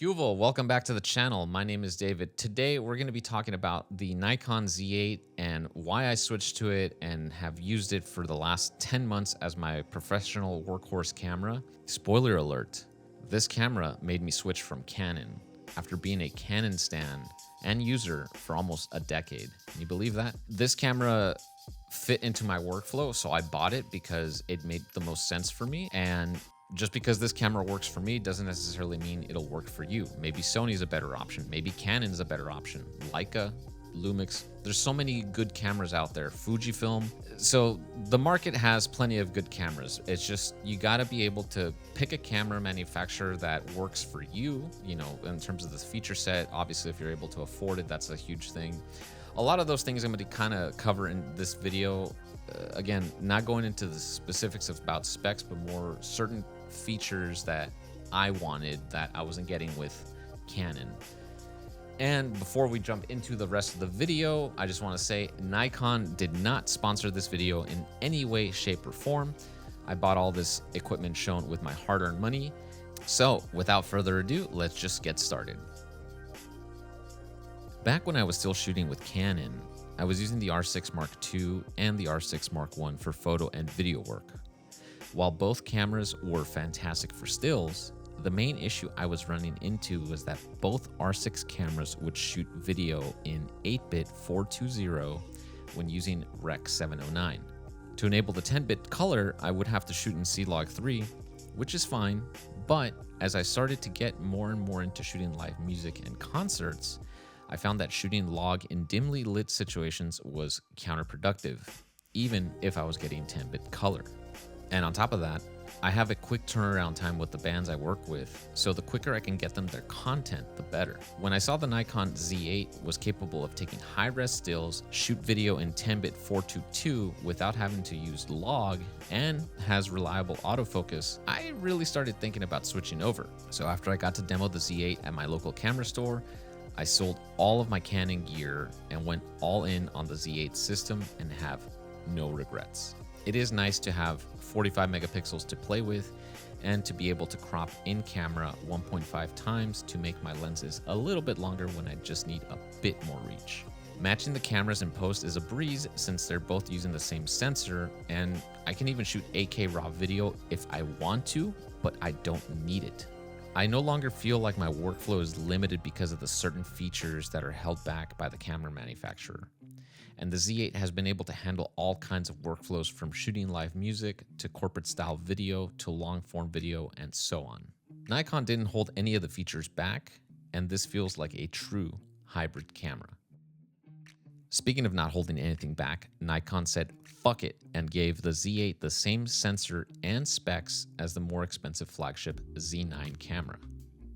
Yuval, welcome back to the channel. My name is David. Today we're going to be talking about the Nikon Z8 and why I switched to it and have used it for the last 10 months as my professional workhorse camera. Spoiler alert, this camera made me switch from Canon after being a Canon stan and user for almost a decade. Can you believe that? This camera fit into my workflow, so I bought it because it made the most sense for me. And just because this camera works for me doesn't necessarily mean it'll work for you. Maybe Sony's a better option. Maybe Canon's a better option. Leica, Lumix. There's so many good cameras out there. Fujifilm. So the market has plenty of good cameras. It's just you got to be able to pick a camera manufacturer that works for you, in terms of the feature set. Obviously, if you're able to afford it, that's a huge thing. A lot of those things I'm going to kind of cover in this video. Again, not going into the specifics about specs, but more certain features that I wanted that I wasn't getting with Canon. And before we jump into the rest of the video, I just want to say Nikon did not sponsor this video in any way, shape, or form. I bought all this equipment shown with my hard-earned money. So without further ado, let's just get started. Back when I was still shooting with Canon, I was using the R6 Mark II and the R6 Mark I for photo and video work. While both cameras were fantastic for stills, the main issue I was running into was that both R6 cameras would shoot video in 8-bit 420 when using Rec 709. To enable the 10-bit color, I would have to shoot in C-Log 3, which is fine, but as I started to get more and more into shooting live music and concerts, I found that shooting log in dimly lit situations was counterproductive, even if I was getting 10-bit color. And on top of that, I have a quick turnaround time with the bands I work with, so the quicker I can get them their content, the better. When I saw the Nikon Z8 was capable of taking high-res stills, shoot video in 10-bit 422 without having to use log, and has reliable autofocus, I really started thinking about switching over. So after I got to demo the Z8 at my local camera store, I sold all of my Canon gear and went all in on the Z8 system and have no regrets. It is nice to have 45 megapixels to play with and to be able to crop in camera 1.5 times to make my lenses a little bit longer when I just need a bit more reach. Matching the cameras in post is a breeze since they're both using the same sensor, and I can even shoot 8K raw video if I want to, but I don't need it. I no longer feel like my workflow is limited because of the certain features that are held back by the camera manufacturer. And the Z8 has been able to handle all kinds of workflows from shooting live music to corporate style video to long form video and so on. Nikon didn't hold any of the features back, and this feels like a true hybrid camera. Speaking of not holding anything back, Nikon said fuck it and gave the Z8 the same sensor and specs as the more expensive flagship Z9 camera.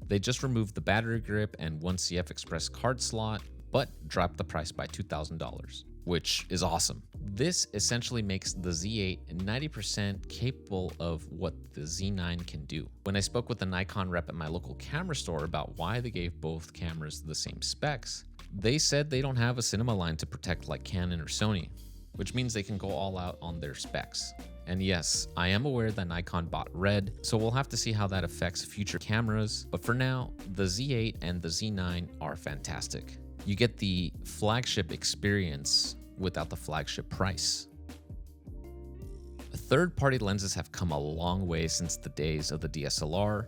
They just removed the battery grip and 1CF Express card slot, but dropped the price by $2,000, which is awesome. This essentially makes the Z8 90% capable of what the Z9 can do. When I spoke with the Nikon rep at my local camera store about why they gave both cameras the same specs, they said they don't have a cinema line to protect like Canon or Sony, which means they can go all out on their specs. And yes, I am aware that Nikon bought Red, so we'll have to see how that affects future cameras, but for now, the Z8 and the Z9 are fantastic. You get the flagship experience without the flagship price. Third-party lenses have come a long way since the days of the DSLR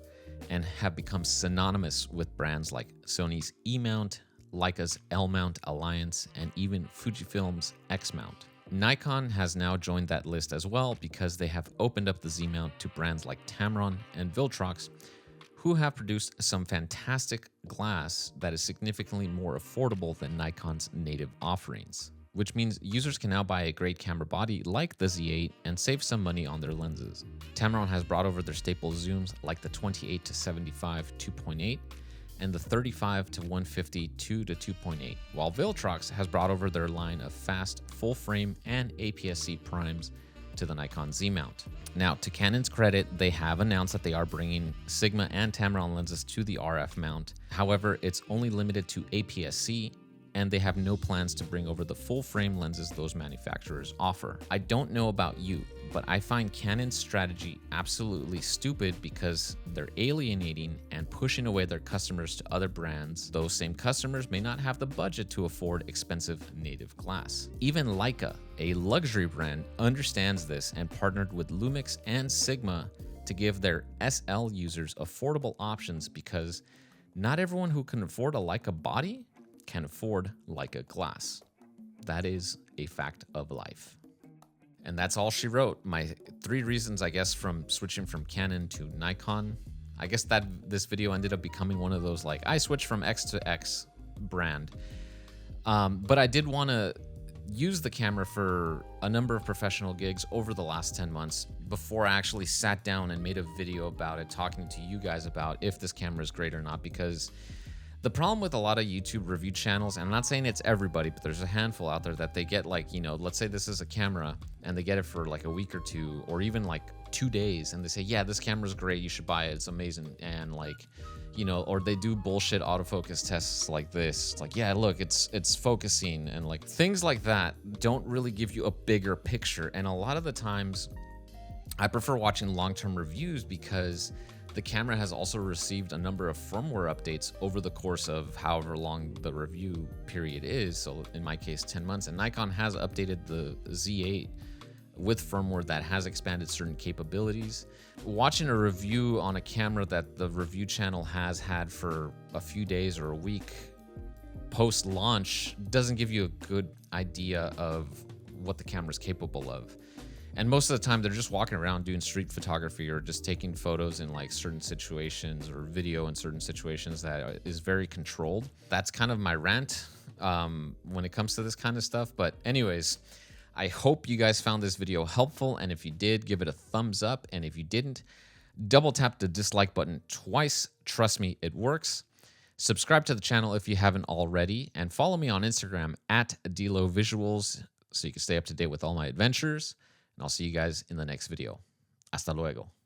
and have become synonymous with brands like Sony's E-mount, Leica's L-mount Alliance, and even Fujifilm's X-mount. Nikon has now joined that list as well because they have opened up the Z-mount to brands like Tamron and Viltrox, who have produced some fantastic glass that is significantly more affordable than Nikon's native offerings, which means users can now buy a great camera body like the Z8 and save some money on their lenses. Tamron has brought over their staple zooms like the 28-75 2.8 and the 35-150 2-2.8, while Viltrox has brought over their line of fast, full-frame, and APS-C primes to the Nikon Z-mount. Now, to Canon's credit, they have announced that they are bringing Sigma and Tamron lenses to the RF mount. However, it's only limited to APS-C, and they have no plans to bring over the full frame lenses those manufacturers offer. I don't know about you, but I find Canon's strategy absolutely stupid because they're alienating and pushing away their customers to other brands. Those same customers may not have the budget to afford expensive native glass. Even Leica, a luxury brand, understands this and partnered with Lumix and Sigma to give their SL users affordable options because not everyone who can afford a Leica body can afford Leica glass. That is a fact of life. And that's all she wrote. My 3 reasons, I guess, from switching from Canon to Nikon. I guess that this video ended up becoming one of those, like, I switched from X to X brand. But I did want to use the camera for a number of professional gigs over the last 10 months before I actually sat down and made a video about it, talking to you guys about if this camera is great or not. Because the problem with a lot of YouTube review channels, and I'm not saying it's everybody, but there's a handful out there that they get, like, you know, let's say this is a camera and they get it for like a week or 2 or even like 2 days, and they say, yeah, this camera's great, you should buy it, it's amazing. And like, you know, or they do bullshit autofocus tests like this. It's like, yeah, look, it's focusing, and like things like that don't really give you a bigger picture. And a lot of the times I prefer watching long-term reviews because the camera has also received a number of firmware updates over the course of however long the review period is. So in my case, 10 months. And Nikon has updated the Z8 with firmware that has expanded certain capabilities. Watching a review on a camera that the review channel has had for a few days or a week post-launch doesn't give you a good idea of what the camera is capable of. And most of the time, they're just walking around doing street photography or just taking photos in like certain situations or video in certain situations that is very controlled. That's kind of my rant when it comes to this kind of stuff. But anyways, I hope you guys found this video helpful. And if you did, give it a thumbs up. And if you didn't, double tap the dislike button twice. Trust me, it works. Subscribe to the channel if you haven't already. And follow me on Instagram at DLoVisuals so you can stay up to date with all my adventures. And I'll see you guys in the next video. Hasta luego.